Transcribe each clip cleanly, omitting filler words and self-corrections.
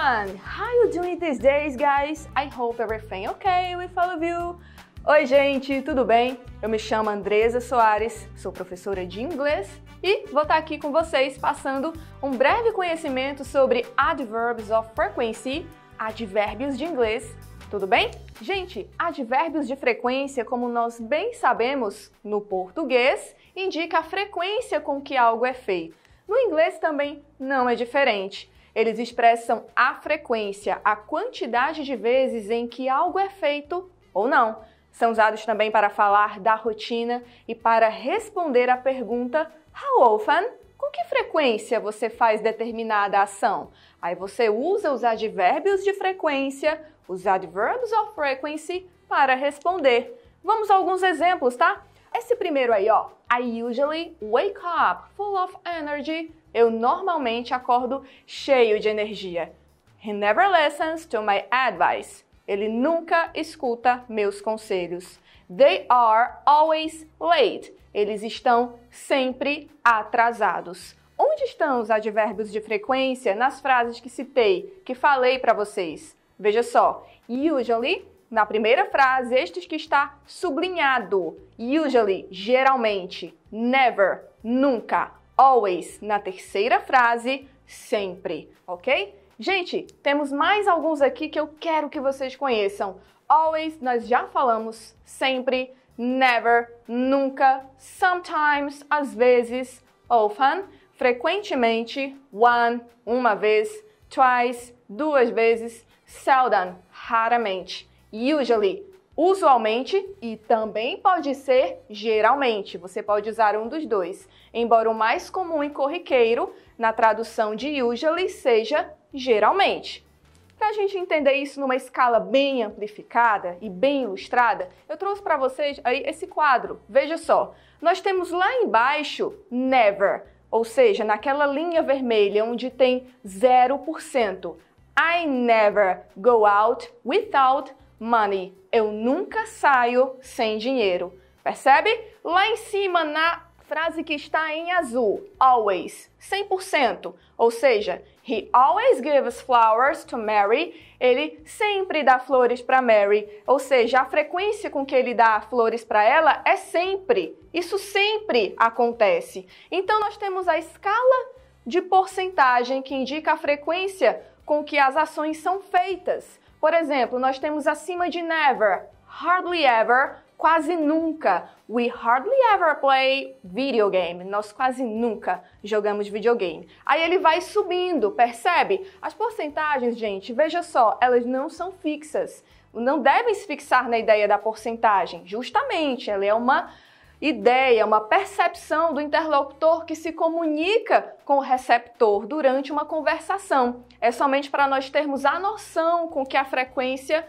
everyone! How you doing these days, guys? I hope everything okay with all of you. Oi, gente, tudo bem? Eu me chamo Andresa Soares, sou professora de inglês e vou estar aqui com vocês passando um breve conhecimento sobre adverbs of frequency, advérbios de inglês. Tudo bem? Gente, advérbios de frequência, como nós bem sabemos no português, indica a frequência com que algo é feito. No inglês também não é diferente. Eles expressam a frequência, a quantidade de vezes em que algo é feito ou não. São usados também para falar da rotina e para responder à pergunta How often? Com que frequência você faz determinada ação? Aí você usa os advérbios de frequência, os adverbs of frequency, para responder. Vamos a alguns exemplos, tá? Esse primeiro aí, ó. I usually wake up full of energy. Eu normalmente acordo cheio de energia. He never listens to my advice. Ele nunca escuta meus conselhos. They are always late. Eles estão sempre atrasados. Onde estão os advérbios de frequência nas frases que citei, que falei para vocês? Veja só. Usually, na primeira frase, este que está sublinhado. Usually, geralmente. Never, nunca. Always, na terceira frase, sempre. Ok? Gente, temos mais alguns aqui que eu quero que vocês conheçam. Always, nós já falamos. Sempre, never, nunca. Sometimes, às vezes. Often, frequentemente. One, uma vez. Twice, duas vezes. Seldom, raramente. Usually, usualmente, e também pode ser geralmente. Você pode usar um dos dois. Embora o mais comum e corriqueiro na tradução de usually seja geralmente. Para a gente entender isso numa escala bem amplificada e bem ilustrada, eu trouxe para vocês aí esse quadro. Veja só, nós temos lá embaixo never, ou seja, naquela linha vermelha onde tem 0%. I never go out without money. Eu nunca saio sem dinheiro. Percebe? Lá em cima, na frase que está em azul, always, 100%. Ou seja, he always gives flowers to Mary. Ele sempre dá flores para Mary. Ou seja, a frequência com que ele dá flores para ela é sempre. Isso sempre acontece. Então, nós temos a escala de porcentagem que indica a frequência com que as ações são feitas. Por exemplo, nós temos acima de never, hardly ever, quase nunca. We hardly ever play video game. Nós quase nunca jogamos videogame. Aí ele vai subindo, percebe? As porcentagens, gente, veja só, elas não são fixas. Não devem se fixar na ideia da porcentagem. Justamente, ela é uma ideia, uma percepção do interlocutor que se comunica com o receptor durante uma conversação. É somente para nós termos a noção com que frequência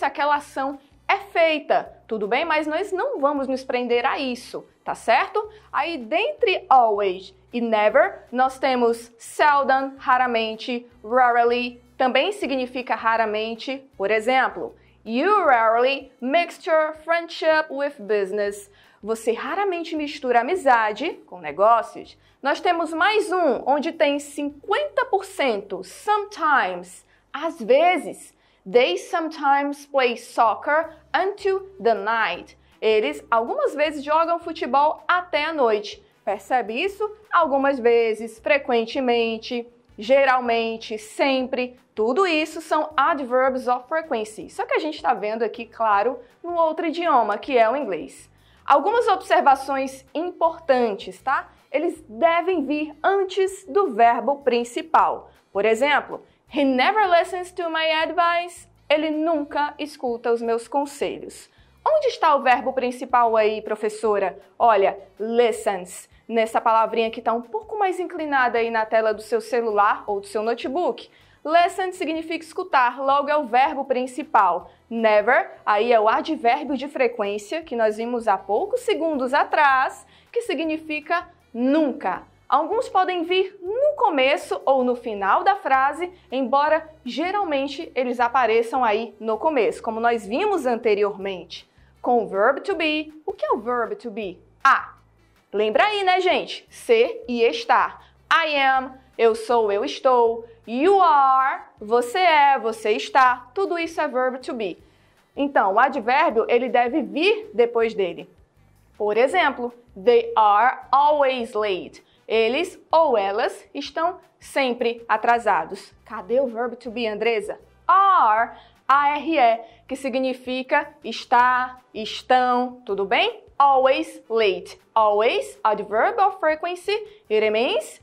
aquela ação é feita, tudo bem? Mas nós não vamos nos prender a isso, tá certo? Aí, dentre always e never, nós temos seldom, raramente, rarely, também significa raramente. Por exemplo, you rarely mix your friendship with business. Você raramente mistura amizade com negócios. Nós temos mais um, onde tem 50%, sometimes, às vezes. They sometimes play soccer until the night. Eles algumas vezes jogam futebol até a noite. Percebe isso? Algumas vezes, frequentemente, geralmente, sempre. Tudo isso são adverbs of frequency. Só que a gente está vendo aqui, claro, num outro idioma, que é o inglês. Algumas observações importantes, tá? Eles devem vir antes do verbo principal. Por exemplo, he never listens to my advice. Ele nunca escuta os meus conselhos. Onde está o verbo principal aí, professora? Olha, listens. Nessa palavrinha que está um pouco mais inclinada aí na tela do seu celular ou do seu notebook. Listen significa escutar, logo é o verbo principal. Never, aí é o advérbio de frequência, que nós vimos há poucos segundos atrás, que significa nunca. Alguns podem vir no começo ou no final da frase, embora geralmente eles apareçam aí no começo, como nós vimos anteriormente. Com o verb to be, o que é o verb to be? Lembra aí, né, gente? Ser e estar. I am, eu sou, eu estou. You are, você é, você está. Tudo isso é verb to be. Então, o advérbio, ele deve vir depois dele. Por exemplo, they are always late. Eles ou elas estão sempre atrasados. Cadê o verb to be, Andresa? Are, A-R-E, que significa estar, estão, tudo bem? Always late. Always, adverb of frequency, it means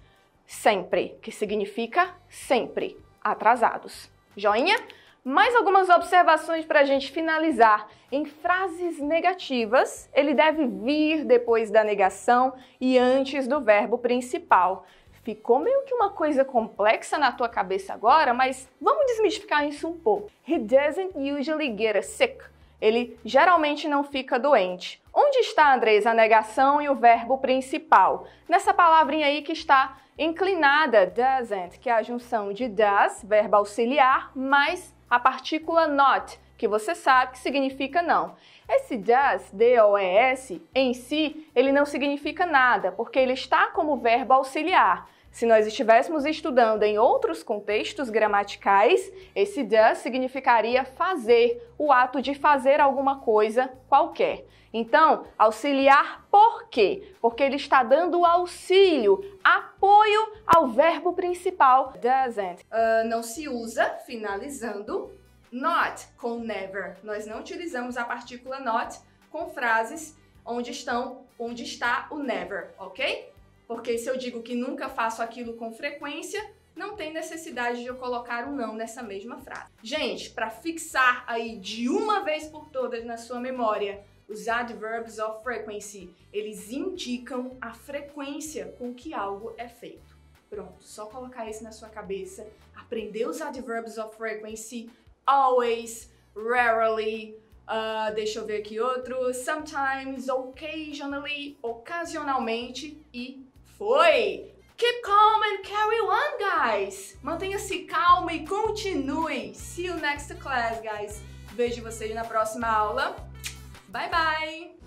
sempre, que significa sempre atrasados. Joinha? Mais algumas observações para a gente finalizar. Em frases negativas, ele deve vir depois da negação e antes do verbo principal. Ficou meio que uma coisa complexa na tua cabeça agora, mas vamos desmistificar isso um pouco. He doesn't usually get sick. Ele geralmente não fica doente. Onde está, Andresa, a negação e o verbo principal? Nessa palavrinha aí que está inclinada, doesn't, que é a junção de does, verbo auxiliar, mais a partícula not, que você sabe que significa não. Esse does, D-O-E-S, em si, ele não significa nada, porque ele está como verbo auxiliar. Se nós estivéssemos estudando em outros contextos gramaticais, esse does significaria fazer, o ato de fazer alguma coisa qualquer. Então, auxiliar por quê? Porque ele está dando auxílio, apoio ao verbo principal, doesn't. Não se usa finalizando not com never. Nós não utilizamos a partícula not com frases onde está o never, ok? Porque se eu digo que nunca faço aquilo com frequência, não tem necessidade de eu colocar um não nessa mesma frase. Gente, para fixar aí de uma vez por todas na sua memória, os adverbs of frequency, eles indicam a frequência com que algo é feito. Pronto, só colocar isso na sua cabeça, aprender os adverbs of frequency, always, rarely, deixa eu ver aqui outro, sometimes, occasionally, ocasionalmente e foi! Keep calm and carry on, guys! Mantenha-se calmo e continue! See you next class, guys! Vejo vocês na próxima aula. Bye, bye!